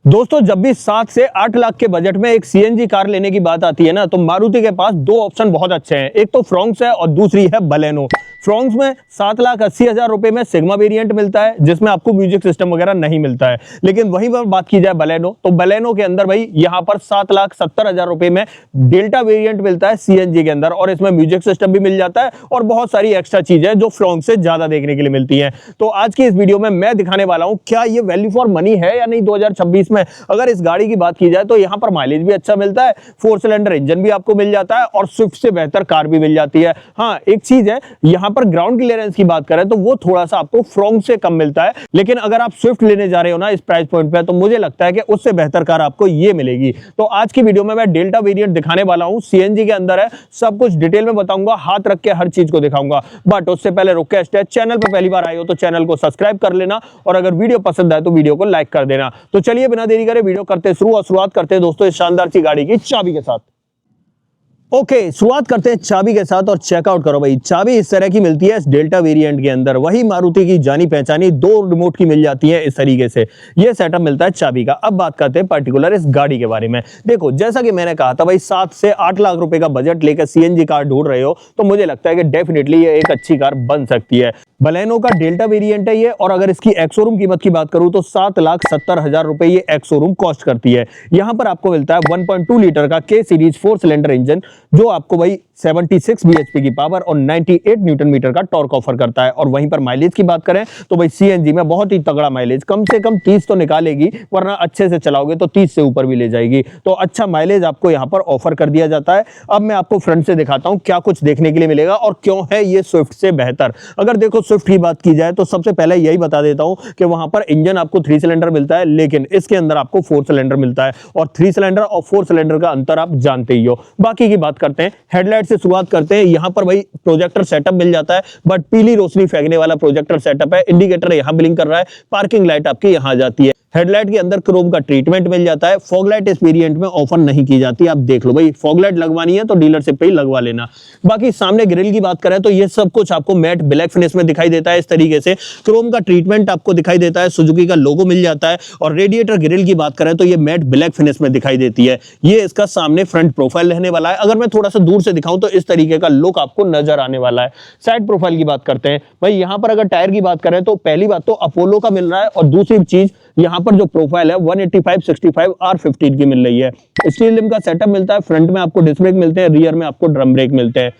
दोस्तों जब भी 7 से 8 लाख के बजट में एक सीएनजी कार लेने की बात आती है ना, तो मारुति के पास दो ऑप्शन बहुत अच्छे हैं। एक तो फ्रोंक्स है और दूसरी है बलेनो। फ्रोंक्स में 7,80,000 रुपए में सिग्मा वेरिएंट मिलता है, जिसमें आपको म्यूजिक सिस्टम वगैरह नहीं मिलता है। लेकिन वहीं पर बात की जाए बलेनो, तो बलेनो के अंदर भाई यहाँ पर 7,70,000 रुपए में डेल्टा वेरिएंट मिलता है सीएनजी के अंदर, और इसमें म्यूजिक सिस्टम भी मिल जाता है और बहुत सारी एक्स्ट्रा चीजें जो फ्रोंक्स से ज्यादा देखने के लिए मिलती है। तो आज की इस वीडियो में मैं दिखाने वाला हूं क्या ये वैल्यू फॉर मनी है या नहीं 2026 में। अगर इस गाड़ी की बात की जाए तो यहां पर माइलेज भी अच्छा मिलता है, 4 सिलेंडर इंजन भी आपको मिल जाता है और स्विफ्ट से बेहतर कार भी मिल जाती है। हाँ, एक चीज है, यहां पर ग्राउंड क्लियरेंस की बात करें तो वो थोड़ा सा आपको फ्रोंक्स से कम मिलता है, लेकिन अगर आप स्विफ्ट लेने जा रहे हो ना इस प्राइस पॉइंट पे, तो मुझे लगता है कि उससे बेहतर कार आपको ये मिलेगी। तो आज की वीडियो में मैं डेल्टा वेरिएंट दिखाने वाला हूं, सीएनजी के अंदर है, सब कुछ डिटेल में बताऊंगा, हाथ रख के हर चीज को दिखाऊंगा। बट उससे पहले रिक्वेस्ट है, चैनल पर पहली बार आए हो तो चैनल को सब्सक्राइब कर लेना, और अगर वीडियो पसंद आए तो वीडियो को लाइक कर देना। तो चलिए बिना देरी करे वीडियो करते शुरू, और शुरुआत करते हैं दोस्तों इस शानदार सी गाड़ी की चाबी के साथ। ओके, शुरुआत करते हैं चाबी के साथ और चेकआउट करो भाई। चाबी इस तरह की मिलती है इस डेल्टा वेरिएंट के अंदर, वही मारुति की जानी पहचानी 2 रिमोट की मिल जाती है इस तरीके से। ये सेटअप मिलता है चाबी का। अब बात करते हैं पर्टिकुलर इस गाड़ी के बारे में। देखो, जैसा कि मैंने कहा था भाई, 7 से 8 लाख रुपए का बजट लेकर सीएनजी कार ढूंढ रहे हो तो मुझे लगता है कि डेफिनेटली ये एक अच्छी कार बन सकती है। बलेनो का डेल्टा वेरिएंट है ये, और अगर इसकी एक्स शोरूम कीमत की बात करूं तो 7,70,000 रुपए ये एक्स शोरूम कॉस्ट करती है। यहां पर आपको मिलता है 1.2 लीटर का के सीरीज 4 सिलेंडर इंजन, जो आपको भाई 76 bhp की पावर और 98 न्यूटन मीटर का टॉर्क ऑफर करता है। और वहीं पर माइलेज की बात करें तो भाई सीएनजी में बहुत ही तगड़ा माइलेज, कम से कम 30 तो निकालेगी, वरना अच्छे से चलाओगे तो 30 से ऊपर भी ले जाएगी। तो अच्छा माइलेज आपको यहाँ पर ऑफर कर दिया जाता है। अब मैं आपको फ्रंट से दिखाता हूँ क्या कुछ देखने के लिए मिलेगा और क्यों है ये स्विफ्ट से बेहतर। अगर देखो स्विफ्ट की बात की जाए तो सबसे पहले यही बता देता हूँ कि वहां पर इंजन आपको 3 सिलेंडर मिलता है, लेकिन इसके अंदर आपको 4 सिलेंडर मिलता है, और 3 सिलेंडर और 4 सिलेंडर का अंतर आप जानते ही हो। बाकी की बात करते हैं, हेडलाइट से शुरुआत करते हैं। यहां पर भाई प्रोजेक्टर सेटअप मिल जाता है, बट पीली रोशनी फेंकने वाला प्रोजेक्टर सेटअप है। इंडिकेटर यहां ब्लिंक कर रहा है, पार्किंग लाइट आपकी यहां आ जाती है। हेडलाइट के अंदर क्रोम का ट्रीटमेंट मिल जाता है। फॉग लाइट इस वेरिएंट में ऑफर नहीं की जाती, आप देख लो भाई, फॉग लाइट लगवानी है तो डीलरशिप पे ही लगवा लेना। बाकी सामने ग्रिल की बात करें तो ये सब कुछ आपको मैट ब्लैक फिनिश में दिखाई देता है इस तरीके से। क्रोम का ट्रीटमेंट आपको दिखाई देता है, सुजुकी का लोगो मिल जाता है, और रेडिएटर ग्रिल की बात करें तो ये मैट ब्लैक फिनिश में दिखाई देती है। ये इसका सामने फ्रंट प्रोफाइल रहने वाला है। अगर मैं थोड़ा सा दूर से दिखाऊं तो इस तरीके का लुक आपको नजर आने वाला है। साइड प्रोफाइल की बात करते हैं भाई, यहाँ पर अगर टायर की बात करें तो पहली बात तो अपोलो का मिल रहा है, और दूसरी चीज यहाँ पर जो प्रोफाइल है 185/65 R15 की मिल रही है। स्टील रिम का सेटअप मिलता है। फ्रंट में आपको डिस्क ब्रेक मिलते हैं, रियर में आपको ड्रम ब्रेक मिलते हैं।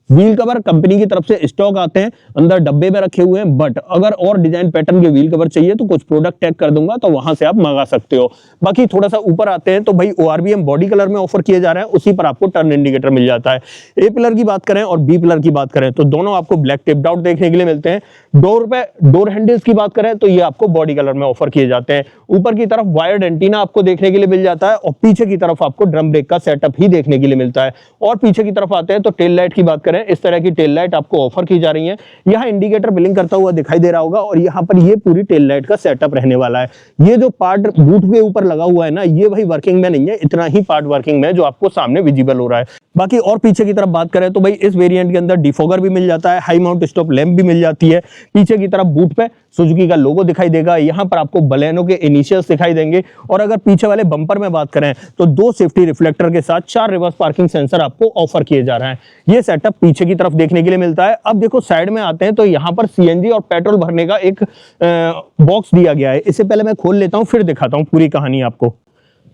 व्हील कवर कंपनी की तरफ से स्टॉक आते हैं, अंदर डब्बे में रखे हुए हैं, बट अगर और डिजाइन पैटर्न के व्हील कवर चाहिए तो कुछ प्रोडक्ट टैग कर दूंगा, तो वहां से आप मंगा सकते हो। बाकी थोड़ा सा ऊपर आते हैं तो भाई ORBM बॉडी कलर में ऑफर किए जा रहे हैं, उसी पर आपको टर्न इंडिकेटर मिल जाता है। ए पिलर की बात करें और बी पिलर की बात करें तो दोनों आपको ब्लैक टिप्ड आउट देखने के लिए मिलते हैं। डोर हैंडल्स की बात करें तो ये आपको बॉडी कलर में ऑफर किए जाते हैं। ऊपर की तरफ वायर्ड एंटीना आपको देखने के लिए मिल जाता है, और पीछे की तरफ आपको ड्रम ब्रेक का सेटअप ही देखने के लिए मिलता है। और पीछे की तरफ आते हैं तो टेल लाइट की बात करें, इस तरह की टेल लाइट आपको ऑफर की जा रही है। यहाँ इंडिकेटर ब्लिंक करता हुआ दिखाई दे रहा होगा, और यहाँ पर ये पूरी टेल लाइट का सेटअप रहने वाला है। ये जो पार्ट बूट के ऊपर लगा हुआ है ना, ये भाई वर्किंग में नहीं है, इतना ही पार्ट वर्किंग में है जो आपको सामने विजिबल हो रहा है। बाकी और पीछे की तरफ बात करें तो भाई इस वेरिएंट के अंदर डिफॉगर भी मिल जाता है, हाई माउंट स्टॉप लैंप भी मिल जाती है। पीछे की तरफ बूट पे सुजुकी का लोगो दिखाई देगा, यहाँ पर आपको बलेनो के इनिशियल्स दिखाई देंगे। और अगर पीछे वाले बम्पर में बात करें तो 2 सेफ्टी रिफ्लेक्टर के साथ 4 रिवर्स पार्किंग सेंसर आपको ऑफर किए जा रहे हैं। ये सेटअप पीछे की तरफ देखने के लिए मिलता है। अब देखो साइड में आते हैं तो यहाँ पर सीएनजी और पेट्रोल भरने का एक बॉक्स दिया गया है। इससे पहले मैं खोल लेता हूँ, फिर दिखाता हूँ पूरी कहानी आपको।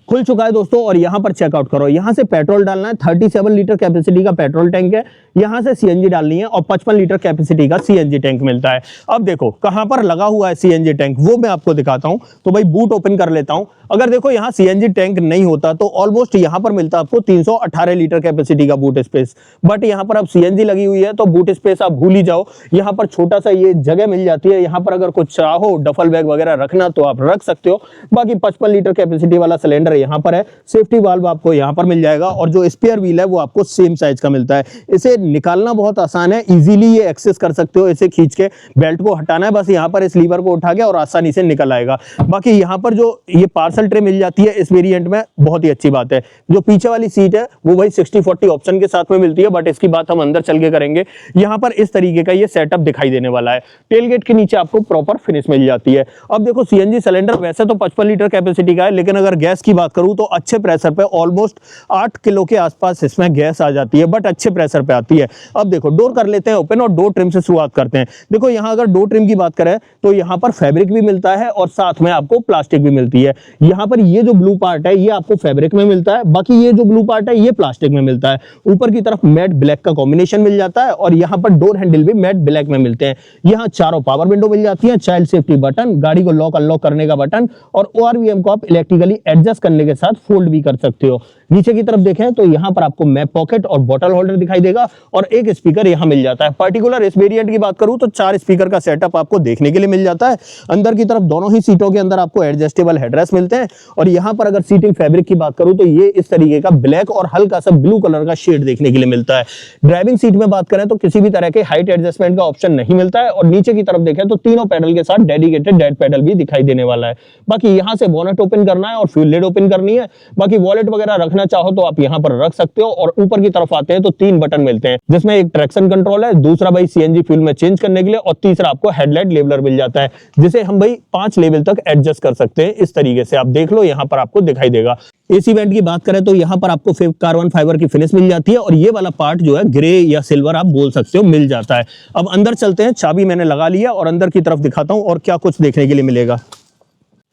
खुल चुका है दोस्तों, और यहाँ पर चेकआउट करो। यहाँ से पेट्रोल डालना है, 37 लीटर कैपेसिटी का पेट्रोल टैंक है। यहाँ से सीएनजी डालनी है, और 55 लीटर कैपेसिटी का सीएनजी टैंक मिलता है। अब देखो कहाँ पर लगा हुआ है सीएनजी टैंक, वो मैं आपको दिखाता हूँ। तो भाई बूट ओपन कर लेता हूँ। अगर देखो यहाँ सीएनजी टैंक नहीं होता तो ऑलमोस्ट यहाँ पर मिलता आपको 318 लीटर कैपेसिटी का बूट स्पेस, बट यहाँ पर अब सीएनजी लगी हुई है तो बूट स्पेस आप भूल ही जाओ। यहाँ पर छोटा सा ये जगह मिल जाती है, यहाँ पर अगर कुछ चाहो डफल बैग वगैरह रखना तो आप रख सकते हो। बाकी 55 लीटर कैपेसिटी वाला सिलेंडर यहाँ पर है, सेफ्टी वाल्व आपको यहाँ पर मिल जाएगा और जो स्पेयर व्हील है वो आपको सेम साइज का मिलता है। इसे निकालना बहुत आसान है, इजीली ये एक्सेस कर सकते हो, इसे खींच के बेल्ट को हटाना है बस, यहाँ पर इस लीवर को उठा के और आसानी से निकल आएगा। बाकी यहाँ पर जो ये पार्सल ट्रे मिल जाती है इस वेरिएंट में, बहुत ही अच्छी बात है। जो पीछे वाली सीट है वो वही 60-40 ऑप्शन के साथ में मिलती है, बट इसकी बात हम अंदर चल के करेंगे। यहाँ पर इस तरीके का ये सेटअप दिखाई देने वाला है। टेलगेट के नीचे आपको प्रॉपर फिनिश मिल जाती है। अब देखो सीएनजी सिलेंडर वैसे तो 55 लीटर कैपेसिटी का है, लेकिन अगर गैस की बात करूं तो अच्छे प्रेशर पे ऑलमोस्ट 8 किलो के आसपास इसमें गैस आ जाती है, बट अच्छे प्रेशर पे आती है। अब देखो डोर कर लेते हैं ओपन और डोर ट्रिम से शुरुआत करते हैं। देखो यहाँ अगर डोर ट्रिम की बात करें तो यहाँ पर फैब्रिक भी मिलता है और साथ में आपको प्लास्टिक भी मिलती है। यहाँ पर ये जो ब्लू पार्ट है ये आपको फैब्रिक में मिलता है, बाकी ये जो ब्लू पार्ट है ये प्लास्टिक में मिलता है। ऊपर की तरफ मैट ब्लैक का कॉम्बिनेशन मिल जाता है और यहाँ पर डोर हैंडल भी मैट ब्लैक में मिलते हैं। यहाँ चारों पावर विंडो मिल जाती है, चाइल्ड सेफ्टी बटन, गाड़ी को लॉक अनलॉक करने का बटन और ORVM को आप इलेक्ट्रिकली एडजस्ट करने के साथ फोल्ड भी कर सकते हो। नीचे की तरफ देखें तो यहाँ पर आपको मैप पॉकेट और बॉटल होल्डर दिखाई देगा और एक स्पीकर यहाँ मिल जाता है। पर्टिकुलर इस वेरिएंट की बात करूं तो 4 स्पीकर का सेटअप आपको देखने के लिए मिल जाता है। अंदर की तरफ दोनों ही सीटों के अंदर आपको एडजस्टेबल हेडरेस्ट मिलते हैं और यहाँ पर अगर सीटिंग फैब्रिक की बात करूं तो ये इस तरीके का ब्लैक और हल्का सा ब्लू कलर का शेड देखने के लिए मिलता है। ड्राइविंग सीट में बात करें तो किसी भी तरह के हाइट एडजस्टमेंट का ऑप्शन नहीं मिलता है और नीचे की तरफ देखें तो तीनों पैडल के साथ डेडिकेटेड डेड पैडल भी दिखाई देने वाला है। बाकी यहाँ से बोनट ओपन करना है और फ्यूल लिड ओपन करनी है। बाकी वॉलेट वगैरह रखना चाहो तो आप यहाँ पर रख सकते हो और ऊपर की तरफ आते हैं तो 3 बटन मिलते हैं, जिसमें एक ट्रैक्शन कंट्रोल है, दूसरा भाई सीएनजी फ्यूल में चेंज करने के लिए और तीसरा आपको हेडलाइट लेवलर मिल जाता है, जिसे हम भाई 5 लेवल तक एडजस्ट कर सकते हैं। इस तरीके से आप देख लो यहाँ पर आपको दिखाई देगा। एसी वेंट की बात करें तो यहाँ पर आपको कार्बन फाइबर की फिनिश मिल जाती है और ये वाला पार्ट जो है ग्रे या सिल्वर आप बोल सकते हो मिल जाता है। अब अंदर चलते हैं, चाबी मैंने लगा लिया और अंदर की तरफ दिखाता हूँ और क्या कुछ देखने के लिए मिलेगा।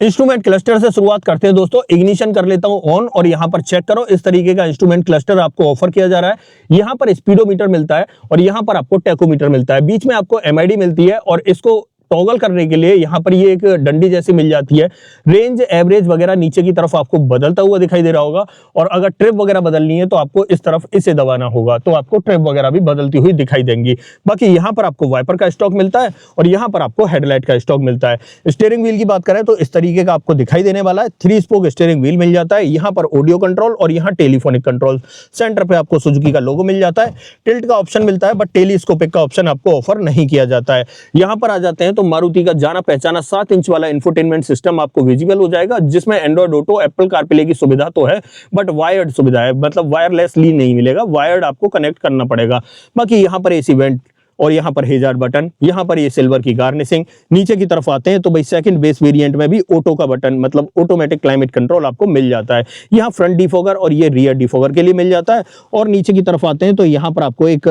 इंस्ट्रूमेंट क्लस्टर से शुरुआत करते हैं दोस्तों। इग्निशन कर लेता हूं ऑन और यहां पर चेक करो, इस तरीके का इंस्ट्रूमेंट क्लस्टर आपको ऑफर किया जा रहा है। यहां पर स्पीडोमीटर मिलता है और यहां पर आपको टैकोमीटर मिलता है। बीच में आपको MID मिलती है और इसको टॉगल करने के लिए यहाँ पर ये एक डंडी जैसी मिल जाती है। रेंज, एवरेज वगैरह नीचे की तरफ आपको बदलता हुआ दिखाई दे रहा होगा और अगर ट्रिप वगैरह बदलनी है तो आपको इस तरफ इसे दबाना होगा, तो आपको ट्रिप वगैरह भी बदलती हुई दिखाई देंगी। बाकी यहाँ पर आपको वाइपर का स्टॉक मिलता है और यहाँ पर आपको हेडलाइट का स्टॉक मिलता है। स्टीयरिंग व्हील की बात करें तो इस तरीके का आपको दिखाई देने वाला है। 3 स्पोक स्टीयरिंग व्हील मिल जाता है। यहाँ पर ऑडियो कंट्रोल और यहाँ टेलीफोनिक कंट्रोल। सेंटर पे आपको सुजुकी का लोगो मिल जाता है। टिल्ट का ऑप्शन मिलता है बट टेलीस्कोपिक का ऑप्शन आपको ऑफर नहीं किया जाता है। यहाँ पर आ जाते हैं तो मारुति का जाना पहचाना 7 इंच वाला इंफोटेनमेंट सिस्टम आपको विजिबल हो जाएगा, जिसमें एंड्रॉइड ऑटो, एप्पल कारप्ले की सुविधा तो है बट वायर्ड सुविधा है, मतलब वायरलेसली नहीं मिलेगा, वायर्ड आपको कनेक्ट करना पड़ेगा। बाकी यहाँ पर एसी वेंट और यहाँ पर हेजार्ड बटन, यहाँ पर ये सिल्वर की गार्निशिंग। नीचे की तरफ आते हैं तो भाई सेकंड बेस वेरिएंट में भी ऑटो का बटन, मतलब ऑटोमेटिक क्लाइमेट कंट्रोल आपको मिल जाता है। यहाँ फ्रंट डिफॉगर और ये रियर डिफॉगर के लिए मिल जाता है। और नीचे की तरफ आते हैं तो यहाँ पर आपको एक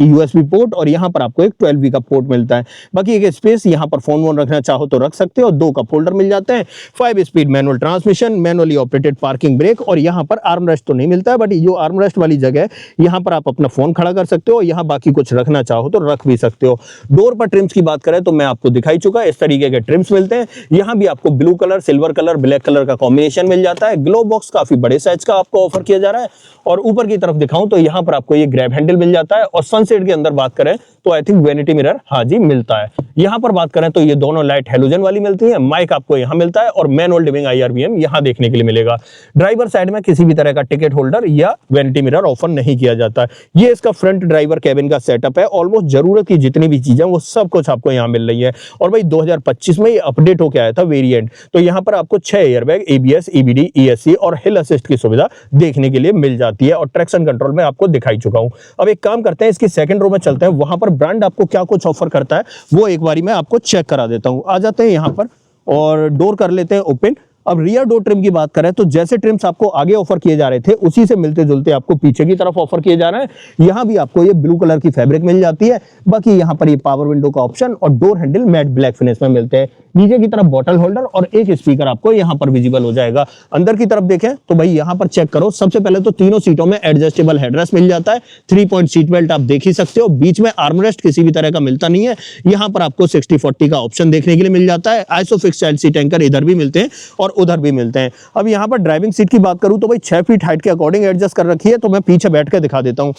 USB पोर्ट और यहाँ पर आपको एक 12V का पोर्ट मिलता है। बाकी एक स्पेस, यहाँ पर फोन वोन रखना चाहो तो रख सकते हो। 2 कप होल्डर मिल जाते हैं। 5 speed manual transmission, manually operated parking brake और यहाँ पर आर्मरेस्ट तो नहीं मिलता है बट जो आर्मरेस्ट वाली जगह है यहाँ पर आप अपना फोन खड़ा कर सकते हो। यहाँ बाकी कुछ रखना चाहो तो रख भी सकते हो। डोर पर ट्रिम्स की बात करें तो मैं आपको दिखाई चुका, इस तरीके के ट्रिम्स मिलते हैं। यहां भी आपको blue colour, silver colour, black colour का कॉम्बिनेशन मिल जाता है। ग्लो बॉक्स काफी बड़े साइज का आपको ऑफर किया जा रहा है। और ऊपर की तरफ दिखाऊं तो यहां पर आपको ये ग्रैब हैंडल मिल जाता है। और सनसेट के अंदर बात करें तो आई थिंक वैनिटी मिरर हाँ जी मिलता है। यहां पर बात करें तो ये दोनों लाइट हेलोजन वाली मिलती है। माइक आपको यहां मिलता है और मैनुअल डिमिंग IRVM यहां देखने के लिए मिलेगा। ड्राइवर साइड में किसी भी तरह का टिकट होल्डर या वैनिटी मिरर ऑफर नहीं किया जाता है। ये इसका फ्रंट ड्राइवर कैबिन का सेटअप है। ऑलमोस्ट जरूरत की जितनी भी चीजें वो सब कुछ आपको यहाँ मिल रही है। और भाई 2025 में ये अपडेट होकर आया था वेरिएंट, तो यहाँ पर आपको 6 एयरबैग, ABS, EBD, ESC और हिल असिस्ट की सुविधा देखने के लिए मिल जाती है। और ट्रैक्शन कंट्रोल में आपको दिखाई चुका हूं। अब एक काम करते हैं, इसकी सेकंड रो में चलते हैं, वहां पर ब्रांड आपको क्या कुछ ऑफर करता है वो एक बारी मैं आपको चेक करा देता हूं। आ जाते हैं यहाँ पर और डोर कर लेते हैं ओपन। अब रियर डोर ट्रिम की बात करें तो जैसे ट्रिम्स आपको आगे ऑफर किए जा रहे थे उसी से मिलते जुलते आपको पीछे की तरफ ऑफर किए जा रहे हैं। यहाँ भी आपको ये ब्लू कलर की फैब्रिक मिल जाती है। बाकी यहाँ पर ये पावर विंडो का ऑप्शन और door handle matte black finish में मिलते हैं। नीचे की तरफ बॉटल होल्डर और एक स्पीकर आपको यहाँ पर विजिबल हो जाएगा। अंदर की तरफ देखें तो भाई यहाँ पर चेक करो, सबसे पहले तो तीनों सीटों में एडजस्टेबल हेडरेस्ट मिल जाता है। 3 पॉइंट सीट बेल्ट आप देख ही सकते हो। बीच में आर्मरेस्ट किसी भी तरह का मिलता नहीं है। यहाँ पर आपको 60-40 का ऑप्शन देखने के लिए मिल जाता है। आइसोफिक्स चाइल्ड सीट एंकर इधर भी मिलते हैं और उधर भी मिलते हैं। अब यहाँ पर ड्राइविंग सीट की बात करूं तो भाई 6 फीट हाइट के अकॉर्डिंग एडजस्ट कर रखी है, तो मैं पीछे बैठ के दिखा देता हूं।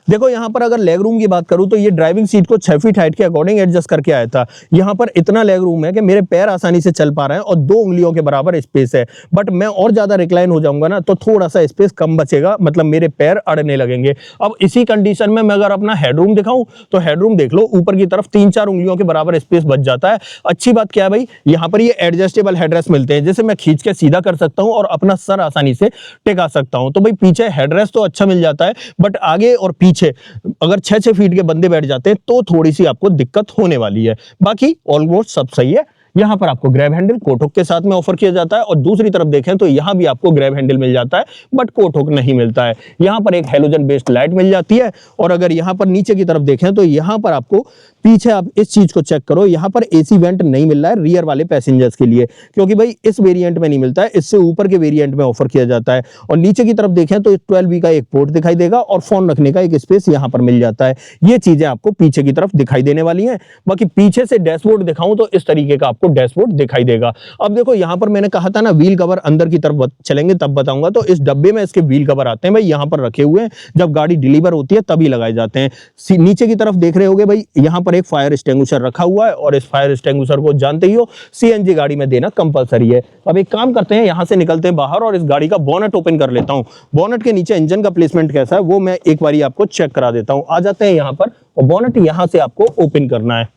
देखो यहाँ पर अगर लेग रूम की बात करूं तो ये ड्राइविंग सीट को 6 फीट हाइट के अकॉर्डिंग एडजस्ट करके आया था। यहाँ पर इतना लेग रूम है कि मेरे पैर आसानी से चल पा रहे हैं और 2 उंगलियों के बराबर स्पेस है। बट मैं और ज्यादा रिक्लाइन हो जाऊंगा ना तो थोड़ा सा स्पेस कम बचेगा, मतलब मेरे पैर अड़ने लगेंगे। अब इसी कंडीशन में मैं अगर अपना हेडरूम दिखाऊं तो हेडरूम देख लो, ऊपर की तरफ 3-4 उंगलियों के बराबर स्पेस बच जाता है। अच्छी बात क्या है भाई, यहाँ पर ये एडजस्टेबल हेडरेस्ट मिलते हैं, जैसे मैं खींच के सीधा कर सकता हूँ और अपना सर आसानी से टिका सकता हूँ। तो भाई पीछे हेडरेस्ट तो अच्छा मिल जाता है, बट आगे और पीछे अगर 6-6 फीट के बंदे बैठ जाते हैं तो थोड़ी सी आपको दिक्कत होने वाली है। बाकी ऑलमोस्ट सब सही है। यहाँ पर आपको ग्रैब हैंडल कोट हुक के साथ में ऑफर किया जाता है और दूसरी तरफ देखें तो यहाँ भी आपको ग्रैब हैंडल मिल जाता है, बट कोट हुक नहीं मिलता है। यहाँ पर एक हेलोजन बेस्ड लाइट मिल जाती है। और अगर यहाँ पर नीचे की तरफ देखें तो यहाँ पर आपको पीछे, आप इस चीज को चेक करो, यहाँ पर एसी वेंट नहीं मिल रहा है रियर वाले पैसेंजर्स के लिए, क्योंकि भाई इस वेरिएंट में नहीं मिलता है, इससे ऊपर के वेरिएंट में ऑफर किया जाता है। और नीचे की तरफ देखें तो 12V का एक पोर्ट दिखाई देगा और फोन रखने का एक स्पेस यहाँ पर मिल जाता है। ये चीजें आपको पीछे की तरफ दिखाई देने वाली हैं। बाकी पीछे से डैशबोर्ड दिखाऊं तो इस तरीके का आपको डैशबोर्ड दिखाई देगा। अब देखो यहाँ पर मैंने कहा था ना व्हील कवर अंदर की तरफ चलेंगे तब बताऊंगा, तो इस डब्बे में इसके व्हील कवर आते हैं भाई, यहाँ पर रखे हुए हैं, जब गाड़ी डिलीवर होती है तभी लगाए जाते हैं। नीचे की तरफ देख रहे होगे भाई, यहाँ पर एक फायर एक्सटिंग्विशर रखा हुआ है और इस फायर एक्सटिंग्विशर को जानते ही हो सीएनजी गाड़ी में देना कंपलसरी है। अब एक काम करते हैं, यहां से निकलते हैं बाहर और इस गाड़ी का बोनट ओपन कर लेता हूं। बोनट के नीचे इंजन का प्लेसमेंट कैसा है वो मैं एक बारी आपको चेक करा देता हूं। आ जाते हैं यहां पर और बोनट यहां से आपको ओपन करना है।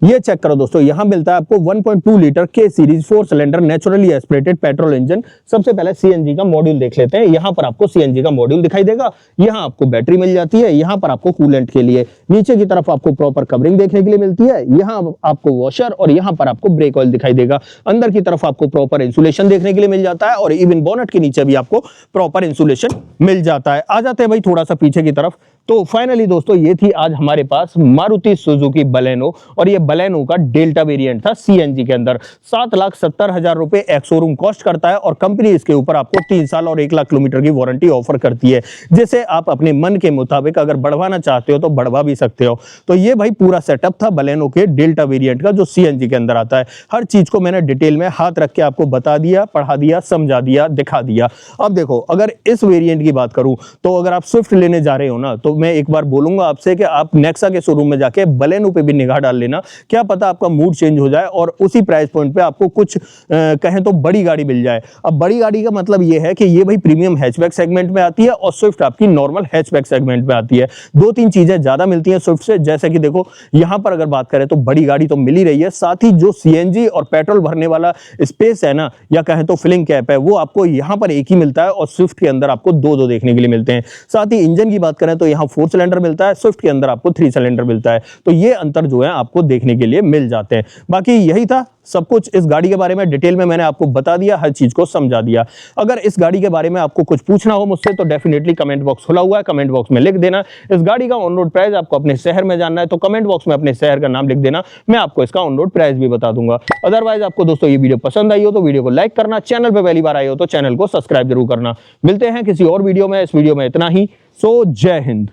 ये चेक करो दोस्तों, यहां मिलता है आपको 1.2 लीटर के series 4 cylinder naturally aspirated petrol engine. सबसे पहले सीएनजी का मॉड्यूल देख लेते हैं। यहां पर आपको सीएनजी का मॉड्यूल दिखाई देगा, यहां आपको बैटरी मिल जाती है, यहां पर आपको कूलेंट के लिए, नीचे की तरफ आपको प्रॉपर कवरिंग देखने के लिए मिलती है, यहां आपको वॉशर और यहां पर आपको ब्रेक ऑयल दिखाई देगा। अंदर की तरफ आपको प्रॉपर इंसुलेशन देखने के लिए मिल जाता है और इवन बोनट के नीचे भी आपको प्रॉपर इंसुलेशन मिल जाता है। आ जाते हैं भाई थोड़ा सा पीछे की तरफ। तो फाइनली दोस्तों ये थी आज हमारे पास मारुति सुजुकी बलेनो, और ये बलेनो का डेल्टा वेरिएंट था सीएनजी के अंदर। 7,70,000 रुपए एक्स शोरूम कॉस्ट करता है और कंपनी इसके ऊपर आपको 3 साल और 1 लाख किलोमीटर की वारंटी ऑफर करती है, जिसे आप अपने मन के मुताबिक अगर बढ़वाना चाहते हो तो बढ़वा भी सकते हो। तो ये भाई पूरा सेटअप था बलेनो के डेल्टा वेरिएंट का जो सीएनजी के अंदर आता है। हर चीज को मैंने डिटेल में हाथ रख के आपको बता दिया, पढ़ा दिया, समझा दिया, दिखा दिया। अब देखो अगर इस वेरिएंट की बात करूं तो अगर आप स्विफ्ट लेने जा रहे हो ना, तो मैं एक बार बोलूंगा आपसे कि आप नेक्सा के शोरूम में जाके बलेनो पे भी निगाह डाल लेना, क्या पता आपका मूड चेंज हो जाए और उसी प्राइस पॉइंट पे आपको कुछ कहें तो बड़ी गाड़ी मिल जाए। अब बड़ी गाड़ी का मतलब ये है कि ये भाई प्रीमियम हैचबैक सेगमेंट में आती है और स्विफ्ट आपकी नॉर्मल हैचबैक सेगमेंट में आती है। 2-3 चीजें ज्यादा मिलती हैं स्विफ्ट से, जैसे कि देखो यहां पर अगर बात करें तो बड़ी गाड़ी तो मिल ही रही है, साथ ही जो सीएनजी और पेट्रोल भरने वाला स्पेस है ना, या कहें तो फिलिंग कैप है, वो आपको यहां पर एक ही मिलता है और स्विफ्ट के अंदर आपको 2-2 देखने के लिए मिलते हैं। साथ ही इंजन की बात करें तो यहाँ 4 सिलेंडर मिलता है, स्विफ्ट के अंदर आपको 3 सिलेंडर मिलता है। तो ये अंतर जो है आपको देखने के लिए मिल जाते हैं। बाकी यही था सब कुछ इस गाड़ी के बारे में, डिटेल में मैंने आपको बता दिया, हर चीज को समझा दिया। अगर इस गाड़ी के बारे में आपको कुछ पूछना हो मुझसे तो डेफिनेटली कमेंट बॉक्स खुला हुआ है, कमेंट बॉक्स में लिख देना। इस गाड़ी का ऑन रोड प्राइस आपको अपने शहर में जानना है तो कमेंट बॉक्स में अपने शहर का नाम लिख देना, मैं आपको इसका ऑन रोड प्राइस भी बता दूंगा। अदरवाइज आपको दोस्तों ये वीडियो पसंद आई हो तो वीडियो को लाइक करना, चैनल पर पहली बार आए हो तो चैनल को सब्सक्राइब जरूर करना। मिलते हैं किसी और वीडियो में, इस वीडियो में इतना ही। सो जय हिंद।